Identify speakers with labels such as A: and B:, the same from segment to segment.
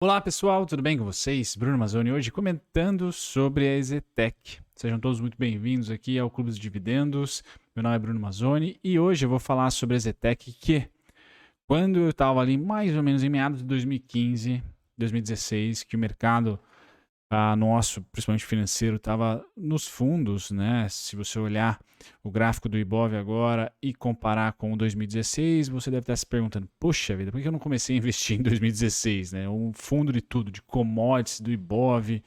A: Olá pessoal, tudo bem com vocês? Bruno Mazzoni hoje comentando sobre a EZTEC. Sejam todos muito bem-vindos aqui ao Clube dos Dividendos. Meu nome é Bruno Mazzoni e hoje eu vou falar sobre a EZTEC que, quando eu estava ali mais ou menos em meados de 2015, 2016, que o mercado nosso, principalmente financeiro, estava nos fundos, né? Se você olhar o gráfico do Ibov agora e comparar com o 2016, você deve estar se perguntando, poxa vida, por que eu não comecei a investir em 2016, né? Um fundo de tudo, de commodities, do Ibov e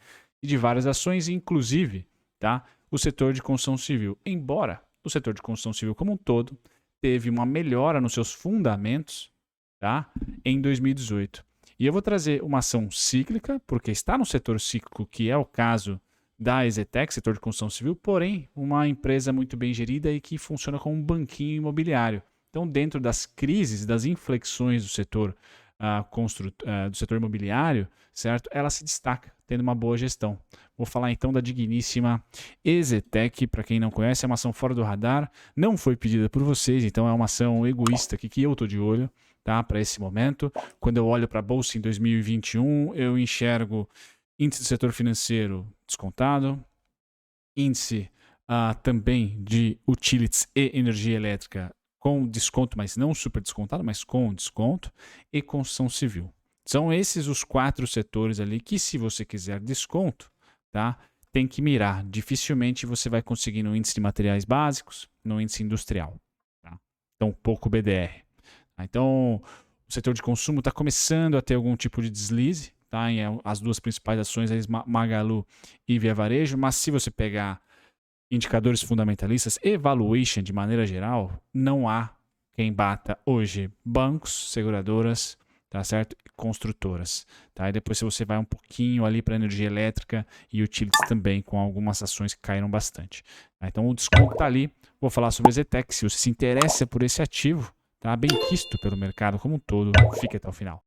A: de várias ações, inclusive, tá? O setor de construção civil. Embora o setor de construção civil como um todo teve uma melhora nos seus fundamentos, tá? Em 2018. E eu vou trazer uma ação cíclica, porque está no setor cíclico, que é o caso da EZTEC, setor de construção civil, porém uma empresa muito bem gerida e que funciona como um banquinho imobiliário. Então, dentro das crises, das inflexões do setor, do setor imobiliário, certo? Ela se destaca, tendo uma boa gestão. Vou falar então da digníssima EZTEC, para quem não conhece, é uma ação fora do radar, não foi pedida por vocês, então é uma ação egoísta aqui que eu estou de olho, tá? Para esse momento. Quando eu olho para a bolsa em 2021, eu enxergo índice do setor financeiro descontado, índice também de utilities e energia elétrica com desconto, mas não super descontado, mas com desconto, e construção civil. São esses os 4 setores ali que, se você quiser desconto, tá? Tem que mirar. Dificilmente você vai conseguir no índice de materiais básicos, no índice industrial. Tá? Então, pouco BDR. Então, o setor de consumo está começando a ter algum tipo de deslize, tá? As duas principais ações, Magalu e Via Varejo, mas se você pegar indicadores fundamentalistas, valuation de maneira geral, não há quem bata hoje bancos, seguradoras, tá certo? E construtoras, tá? E depois se você vai um pouquinho ali para energia elétrica e utilities também, com algumas ações que caíram bastante. Tá? Então o desconto está ali. Vou falar sobre a Zetec. Se você se interessa por esse ativo, tá bem quisto pelo mercado como um todo, fique até o final.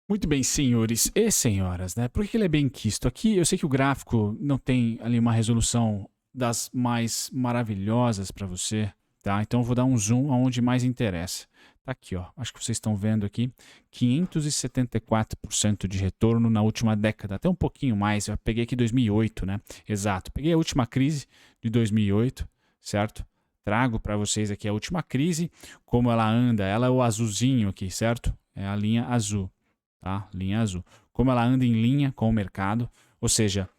A: Muito bem, senhores e senhoras, né? Por que ele é bem quisto? Aqui eu sei que o gráfico não tem ali uma resolução das mais maravilhosas para você, tá? Então eu vou dar um zoom aonde mais interessa. Tá aqui, ó. Acho que vocês estão vendo aqui 574% de retorno na última década, até um pouquinho mais. Eu peguei aqui 2008, né? Exato. Peguei a última crise de 2008, certo? Trago para vocês aqui a última crise, como ela anda. Ela é o azulzinho aqui, certo? É a linha azul. Tá? Linha azul. Como ela anda em linha com o mercado, ou seja,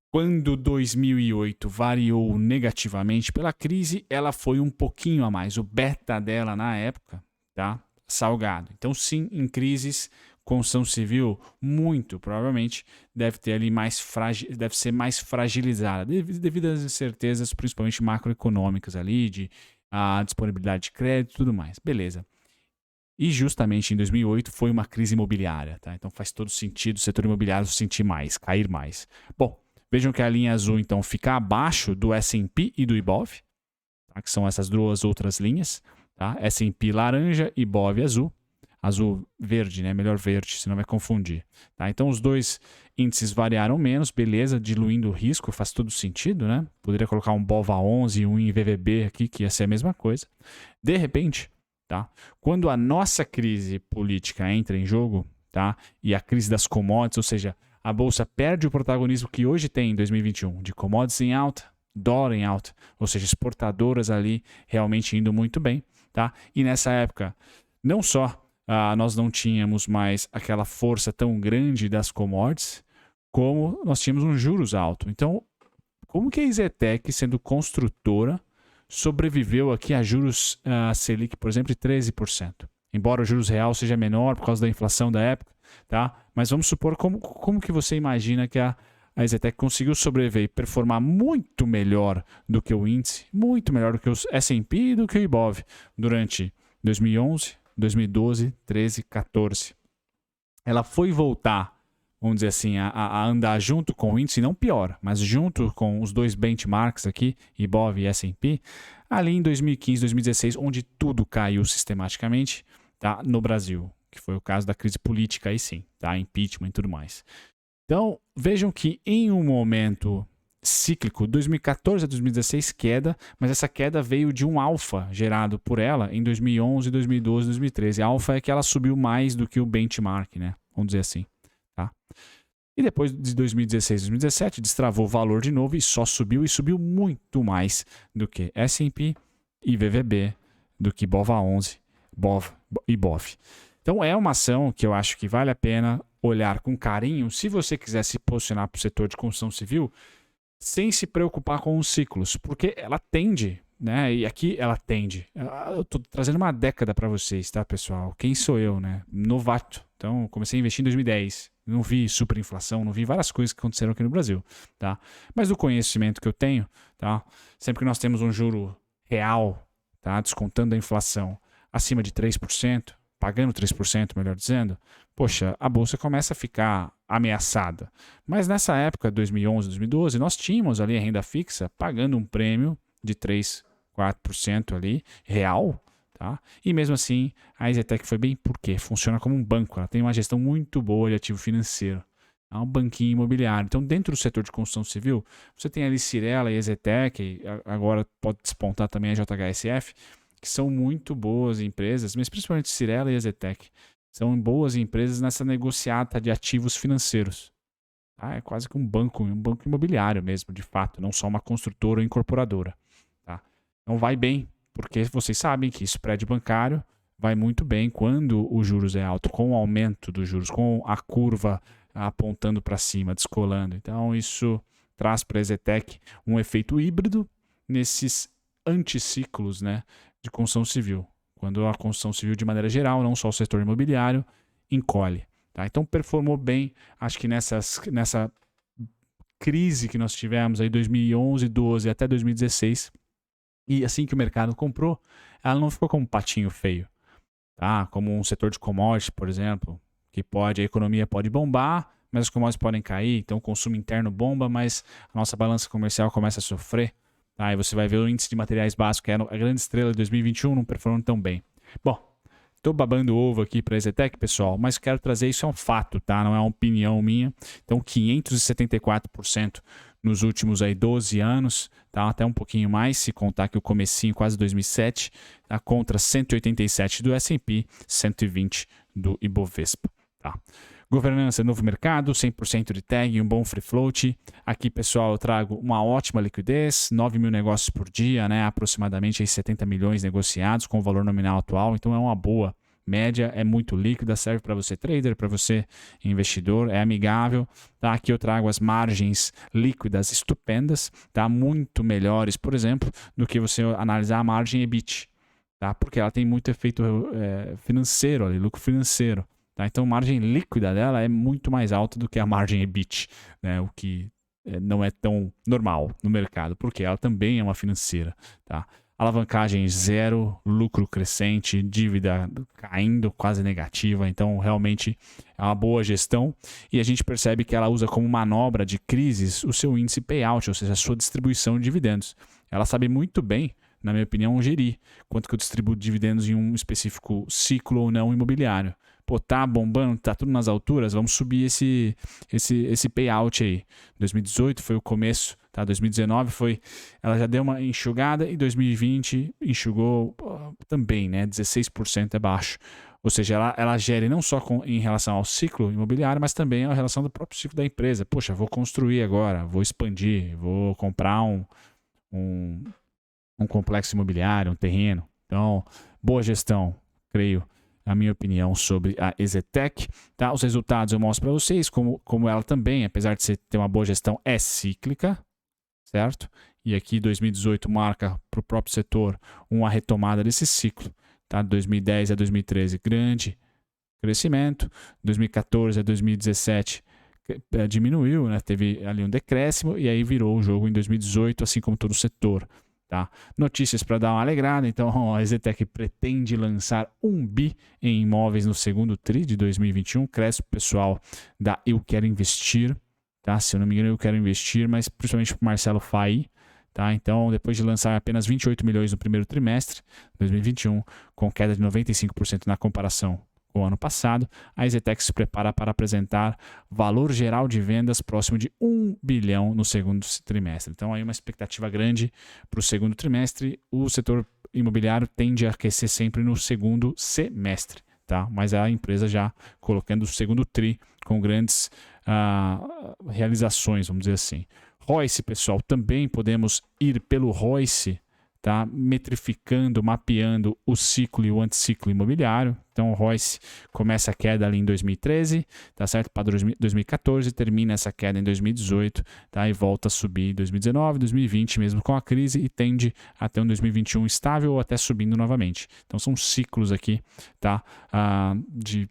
A: quando 2008 variou negativamente pela crise, ela foi um pouquinho a mais. O beta dela na época, tá? Salgado. Então, sim, em crises, construção civil, muito provavelmente deve ter ali deve ser mais fragilizada, devido às incertezas, principalmente macroeconômicas ali, de disponibilidade de crédito e tudo mais. Beleza. E justamente em 2008 foi uma crise imobiliária, tá? Então faz todo sentido o setor imobiliário sentir mais, cair mais. Bom, vejam que a linha azul então fica abaixo do S&P e do Ibov, tá? Que são essas duas outras linhas, tá? S&P laranja e Ibov azul. Azul verde, né? Melhor verde, senão vai confundir. Tá? Então os dois índices variaram menos, beleza, diluindo o risco, faz todo sentido, né? Poderia colocar um BOVA11 e um IVVB aqui, que ia ser a mesma coisa. De repente, tá? Quando a nossa crise política entra em jogo, tá? E a crise das commodities, ou seja, a bolsa perde o protagonismo que hoje tem em 2021, de commodities em alta, dólar em alta, ou seja, exportadoras ali realmente indo muito bem, tá? E nessa época, não só nós não tínhamos mais aquela força tão grande das commodities, como nós tínhamos um juros alto. Então, como que a EZTEC, sendo construtora, sobreviveu aqui a juros Selic, por exemplo, de 13%. Embora o juros real seja menor por causa da inflação da época, tá? Mas vamos supor como que você imagina que a EZTEC conseguiu sobreviver e performar muito melhor do que o índice, muito melhor do que o S&P e do que o Ibov durante 2011, 2012, 13, 14. Ela foi voltar, vamos dizer assim, a andar junto com o índice, não pior, mas junto com os dois benchmarks aqui, Ibov e S&P, ali em 2015, 2016, onde tudo caiu sistematicamente, tá? No Brasil, que foi o caso da crise política aí sim, tá? Impeachment e tudo mais. Então, vejam que em um momento cíclico. 2014 a 2016 queda, mas essa queda veio de um alfa gerado por ela em 2011, 2012, 2013. A alfa é que ela subiu mais do que o benchmark, né? Vamos dizer assim, tá? E depois de 2016, 2017 destravou o valor de novo e só subiu e subiu muito mais do que S&P e VVB, do que BOVA11, BOV e BOV. Então é uma ação que eu acho que vale a pena olhar com carinho se você quiser se posicionar para o setor de construção civil sem se preocupar com os ciclos, porque ela tende, né? E aqui ela tende. Eu estou trazendo uma década para vocês, tá, pessoal? Quem sou eu, né? Novato. Então, comecei a investir em 2010. Não vi superinflação, não vi várias coisas que aconteceram aqui no Brasil, tá? Mas do conhecimento que eu tenho, tá? Sempre que nós temos um juro real, tá? Descontando a inflação acima de 3%, pagando 3%, melhor dizendo, poxa, a bolsa começa a ficar ameaçada. Mas nessa época, 2011, 2012, nós tínhamos ali a renda fixa pagando um prêmio de 3, 4% ali, real, tá? E mesmo assim, a EZTEC foi bem porque funciona como um banco, ela tem uma gestão muito boa de ativo financeiro. É um banquinho imobiliário. Então, dentro do setor de construção civil, você tem ali Cyrela e EZTEC, agora pode despontar também a JHSF, que são muito boas empresas, mas principalmente Cyrela e EZTEC. São boas empresas nessa negociata de ativos financeiros. Tá? É quase que um banco imobiliário mesmo, de fato, não só uma construtora ou incorporadora. Tá? Então vai bem, porque vocês sabem que spread bancário vai muito bem quando o juros é alto, com o aumento dos juros, com a curva apontando para cima, descolando. Então isso traz para a EZTEC um efeito híbrido nesses anticiclos, né, de construção civil. Quando a construção civil, de maneira geral, não só o setor imobiliário, encolhe. Tá? Então performou bem, acho que nessa crise que nós tivemos aí 2011, 12 até 2016, e assim que o mercado comprou, ela não ficou como um patinho feio. Tá? Como um setor de commodities, por exemplo, que a economia pode bombar, mas as commodities podem cair, então o consumo interno bomba, mas a nossa balança comercial começa a sofrer. Aí você vai ver o índice de materiais básicos, que é a grande estrela de 2021, não performando tão bem. Bom, estou babando ovo aqui para a EZTEC, pessoal, mas quero trazer isso é um fato, tá? Não é uma opinião minha. Então, 574% nos últimos aí 12 anos, tá? Até um pouquinho mais, se contar que o comecinho, quase 2007, tá? Contra 187 do S&P, 120 do Ibovespa, tá? Governança, novo mercado, 100% de tag, um bom free float. Aqui, pessoal, eu trago uma ótima liquidez, 9 mil negócios por dia, né? Aproximadamente aí 70 milhões negociados com o valor nominal atual. Então, é uma boa média, é muito líquida, serve para você trader, para você investidor, é amigável. Tá? Aqui eu trago as margens líquidas estupendas, tá? Muito melhores, por exemplo, do que você analisar a margem EBIT, tá? Porque ela tem muito efeito financeiro ali, lucro financeiro. Tá? Então, a margem líquida dela é muito mais alta do que a margem EBIT, né? O que não é tão normal no mercado, porque ela também é uma financeira. Tá? Alavancagem zero, lucro crescente, dívida caindo, quase negativa. Então, realmente é uma boa gestão. E a gente percebe que ela usa como manobra de crises o seu índice payout, ou seja, a sua distribuição de dividendos. Ela sabe muito bem, na minha opinião, gerir quanto que eu distribuo dividendos em um específico ciclo ou não imobiliário. Pô, tá bombando, tá tudo nas alturas, vamos subir esse payout aí. 2018 foi o começo, tá? 2019 foi, ela já deu uma enxugada e 2020 enxugou também, né? 16% é baixo. Ou seja, ela gere não só em relação ao ciclo imobiliário, mas também a relação do próprio ciclo da empresa. Poxa, vou construir agora, vou expandir, vou comprar um complexo imobiliário, um terreno. Então, boa gestão, creio, a minha opinião sobre a EZTEC. Tá? Os resultados eu mostro para vocês, como ela também, apesar de ter uma boa gestão, é cíclica, certo? E aqui 2018 marca para o próprio setor uma retomada desse ciclo. Tá? 2010 a 2013, grande crescimento. 2014 a 2017 diminuiu, né? Teve ali um decréscimo e aí virou o jogo em 2018, assim como todo o setor. Tá? Notícias para dar uma alegrada. Então, a EZTEC pretende lançar 1 bi em imóveis no segundo TRI de 2021. Cresce o pessoal da Eu Quero Investir. Tá? Se eu não me engano, Eu Quero Investir, mas principalmente para o Marcelo Fai. Tá? Então, depois de lançar apenas 28 milhões no primeiro trimestre de 2021, com queda de 95% na comparação com o ano passado, a EZTEC se prepara para apresentar valor geral de vendas próximo de 1 bilhão no segundo trimestre. Então, aí uma expectativa grande para o segundo trimestre. O setor imobiliário tende a aquecer sempre no segundo semestre, tá? Mas a empresa já colocando o segundo tri com grandes realizações, vamos dizer assim. ROIC, pessoal, também podemos ir pelo ROIC, tá? Metrificando, mapeando o ciclo e o anticiclo imobiliário. Então, o ROIC começa a queda ali em 2013, tá certo? Para 2014, termina essa queda em 2018, tá? E volta a subir em 2019, 2020, mesmo com a crise, e tende até um 2021 estável ou até subindo novamente. Então, são ciclos aqui, tá? De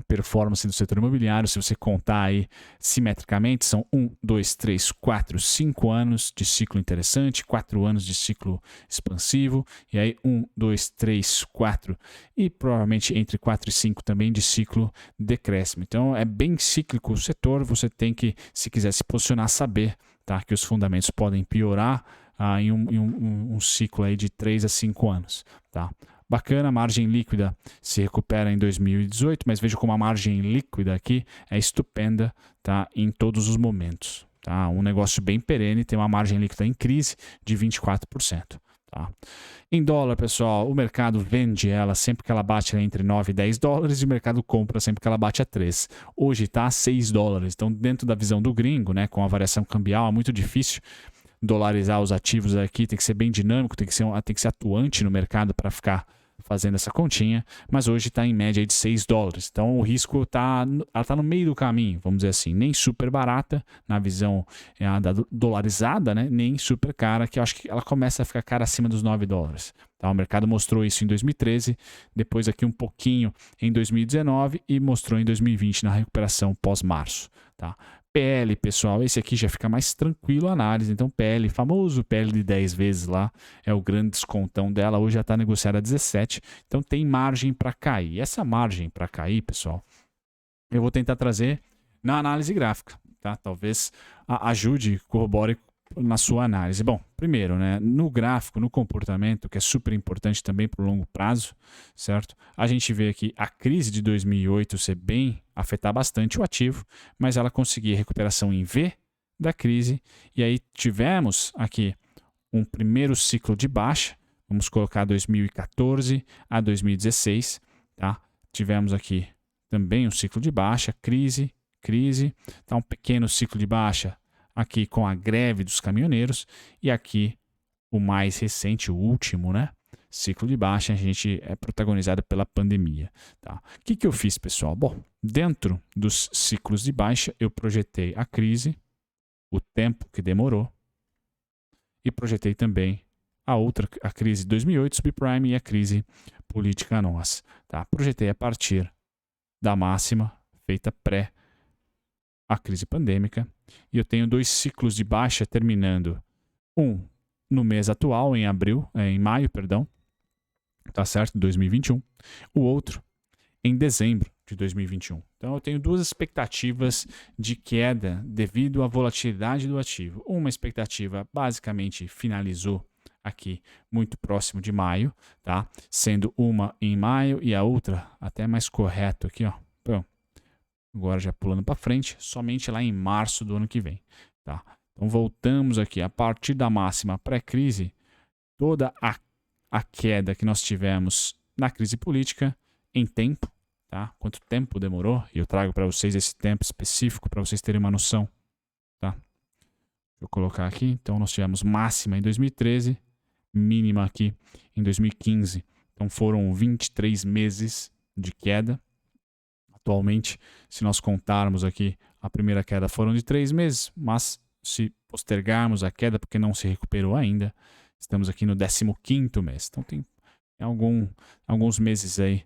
A: performance do setor imobiliário. Se você contar aí simetricamente, são 1, 2, 3, 4, 5 anos de ciclo interessante, 4 anos de ciclo expansivo, e aí 1, 2, 3, 4 e provavelmente entre 4 e 5 também de ciclo decréscimo. Então é bem cíclico o setor, você tem que, se quiser se posicionar, saber, tá, que os fundamentos podem piorar em um ciclo aí de 3 a 5 anos, tá? Bacana, a margem líquida se recupera em 2018, mas veja como a margem líquida aqui é estupenda, tá, em todos os momentos. Tá? Um negócio bem perene, tem uma margem líquida em crise de 24%. Tá? Em dólar, pessoal, o mercado vende ela sempre que ela bate entre 9 e 10 dólares e o mercado compra sempre que ela bate a 3. Hoje está a 6 dólares. Então, dentro da visão do gringo, né, com a variação cambial, é muito difícil dolarizar os ativos aqui, tem que ser bem dinâmico, tem que ser atuante no mercado para ficar fazendo essa continha, mas hoje está em média de 6 dólares. Então o risco está no meio do caminho, vamos dizer assim, nem super barata na visão da dolarizada, né? Nem super cara, que eu acho que ela começa a ficar cara acima dos 9 dólares. Tá? O mercado mostrou isso em 2013, depois aqui um pouquinho em 2019 e mostrou em 2020 na recuperação pós-março. Tá? PL, pessoal, esse aqui já fica mais tranquilo a análise. Então, PL, famoso PL de 10 vezes lá, é o grande descontão dela. Hoje já está negociada a 17, então tem margem para cair. Essa margem para cair, pessoal, eu vou tentar trazer na análise gráfica, tá? Talvez ajude, corrobore na sua análise. Bom, primeiro, né, no gráfico, no comportamento, que é super importante também para o longo prazo, certo? A gente vê aqui a crise de 2008 afetar bastante o ativo, mas ela conseguir recuperação em V da crise, e aí tivemos aqui um primeiro ciclo de baixa, vamos colocar 2014 a 2016, tá? Tivemos aqui também um ciclo de baixa, crise, tá? Um pequeno ciclo de baixa aqui com a greve dos caminhoneiros, e aqui o mais recente, o último, né? Ciclo de baixa, a gente é protagonizado pela pandemia. Tá? O que eu fiz, pessoal? Bom, dentro dos ciclos de baixa, eu projetei a crise, o tempo que demorou, e projetei também a crise de 2008, subprime, e a crise política nossa. Tá? Projetei a partir da máxima feita pré a crise pandêmica, e eu tenho 2 ciclos de baixa terminando, um no mês atual, em maio, tá certo, 2021, o outro em dezembro de 2021. Então eu tenho 2 expectativas de queda devido à volatilidade do ativo. Uma expectativa basicamente finalizou aqui muito próximo de maio, tá? Sendo uma em maio e a outra até mais correto aqui, ó. Agora já pulando para frente, somente lá em março do ano que vem. Tá? Então voltamos aqui, a partir da máxima pré-crise, toda a queda que nós tivemos na crise política em tempo, tá? Quanto tempo demorou, e eu trago para vocês esse tempo específico para vocês terem uma noção. Tá? Vou colocar aqui, então nós tivemos máxima em 2013, mínima aqui em 2015. Então foram 23 meses de queda. Atualmente, se nós contarmos aqui, a primeira queda foram de 3 meses, mas se postergarmos a queda, porque não se recuperou ainda, estamos aqui no 15º mês. Então tem alguns meses aí,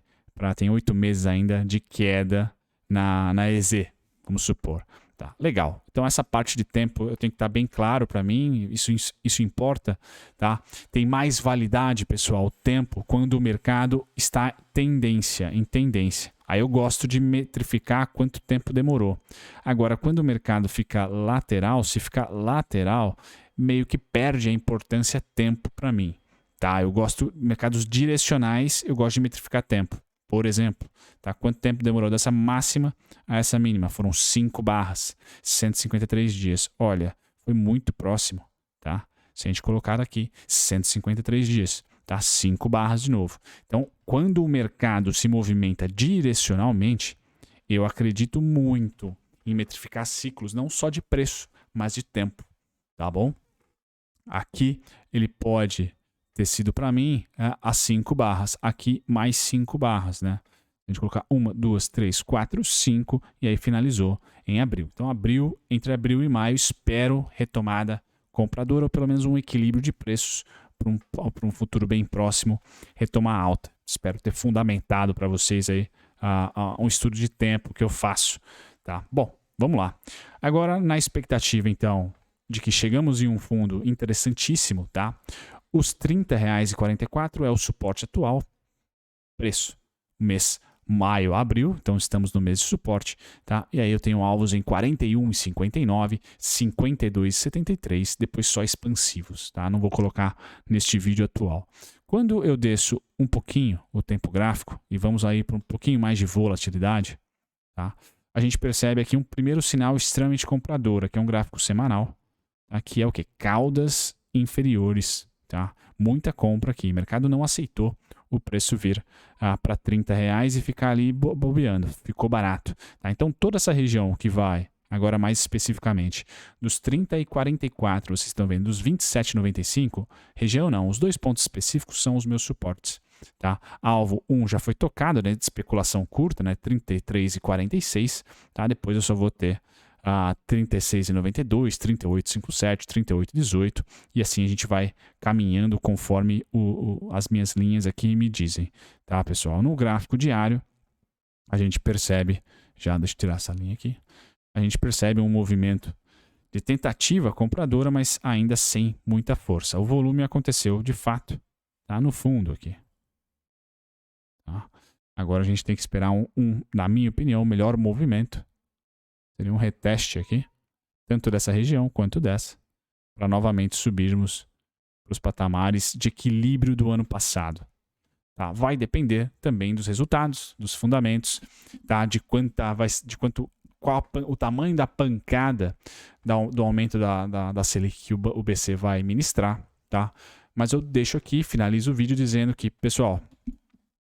A: tem 8 meses ainda de queda na EZ, vamos supor. Tá, legal. Então essa parte de tempo eu tenho que estar bem claro para mim, isso importa, tá? Tem mais validade, pessoal, o tempo quando o mercado está em tendência. Aí eu gosto de metrificar quanto tempo demorou. Agora, quando o mercado fica lateral, se ficar lateral, meio que perde a importância tempo para mim. Tá? Eu gosto de mercados direcionais, eu gosto de metrificar tempo. por exemplo. Tá? Quanto tempo demorou dessa máxima a essa mínima? Foram 5 barras, 153 dias. Olha, foi muito próximo. Tá? Se a gente colocar aqui, 153 dias. Tá? 5 barras de novo. Então, quando o mercado se movimenta direcionalmente, eu acredito muito em metrificar ciclos, não só de preço, mas de tempo. Tá bom? Aqui ele pode ter sido para mim as 5 barras. Aqui mais 5 barras, né? A gente colocar 1, 2, 3, 4, 5 e aí finalizou em abril. Então, entre abril e maio, espero retomada compradora ou pelo menos um equilíbrio de preços para um futuro bem próximo, retomar alta. Espero ter fundamentado para vocês aí um estudo de tempo que eu faço. Tá? Bom, vamos lá. Agora, na expectativa, então, de que chegamos em um fundo interessantíssimo, tá? Os R$ 30,44 é o suporte atual, preço, mês maio a abril, então estamos no mês de suporte, tá? E aí eu tenho alvos em 41,59, 52,73, depois só expansivos, tá? Não vou colocar neste vídeo atual. Quando eu desço um pouquinho o tempo gráfico e vamos aí para um pouquinho mais de volatilidade, tá? A gente percebe aqui um primeiro sinal extremamente comprador, que é um gráfico semanal. Aqui é o que? Caudas inferiores, tá? Muita compra aqui. O mercado não aceitou o preço vir para R$ 30 e ficar ali bobeando. Ficou barato. Tá? Então, toda essa região que vai, agora mais especificamente, dos 30 e 44, vocês estão vendo, dos 27,95, região não, os 2 pontos específicos são os meus suportes. Tá? Alvo 1 já foi tocado, né, de especulação curta, né, 33,46. Tá? Depois eu só vou ter 36,92, 38,57, 38,18 e assim a gente vai caminhando conforme as minhas linhas aqui me dizem, tá, pessoal? No gráfico diário a gente percebe, deixa eu tirar essa linha aqui, a gente percebe um movimento de tentativa compradora, mas ainda sem muita força. O volume aconteceu de fato, tá no fundo aqui. Tá? Agora a gente tem que esperar na minha opinião, melhor movimento. Seria um reteste aqui, tanto dessa região quanto dessa, para novamente subirmos para os patamares de equilíbrio do ano passado. Tá? Vai depender também dos resultados, dos fundamentos, tá? Qual o tamanho da pancada do aumento da Selic que o BC vai ministrar. Tá? Mas eu deixo aqui, finalizo o vídeo dizendo que, pessoal,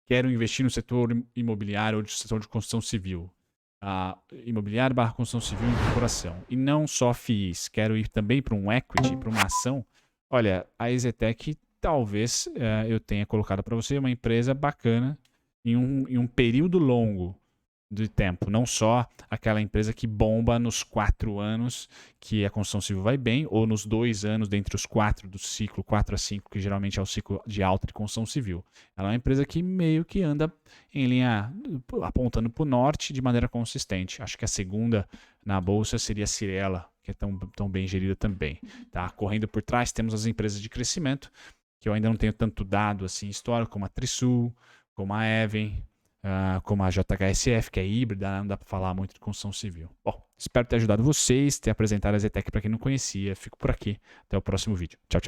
A: quero investir no setor imobiliário ou no setor de construção civil. Imobiliário / construção civil e incorporação. E não só FIIs. Quero ir também para um equity, para uma ação. Olha, a EZTEC talvez eu tenha colocado para você uma empresa bacana em um período longo de tempo. Não só aquela empresa que bomba nos 4 anos que a construção civil vai bem, ou nos 2 anos dentre os 4 do ciclo, 4 a 5, que geralmente é o ciclo de alta de construção civil. Ela é uma empresa que meio que anda em linha, apontando para o norte de maneira consistente. Acho que a segunda na bolsa seria a Cyrela, que é tão bem gerida também. Tá? Correndo por trás temos as empresas de crescimento, que eu ainda não tenho tanto dado assim histórico, como a Trisul, como a Even, como a JHSF, que é híbrida, não dá para falar muito de construção civil. Bom, espero ter ajudado vocês, ter apresentado a EZTEC para quem não conhecia. Fico por aqui. Até o próximo vídeo. Tchau, tchau.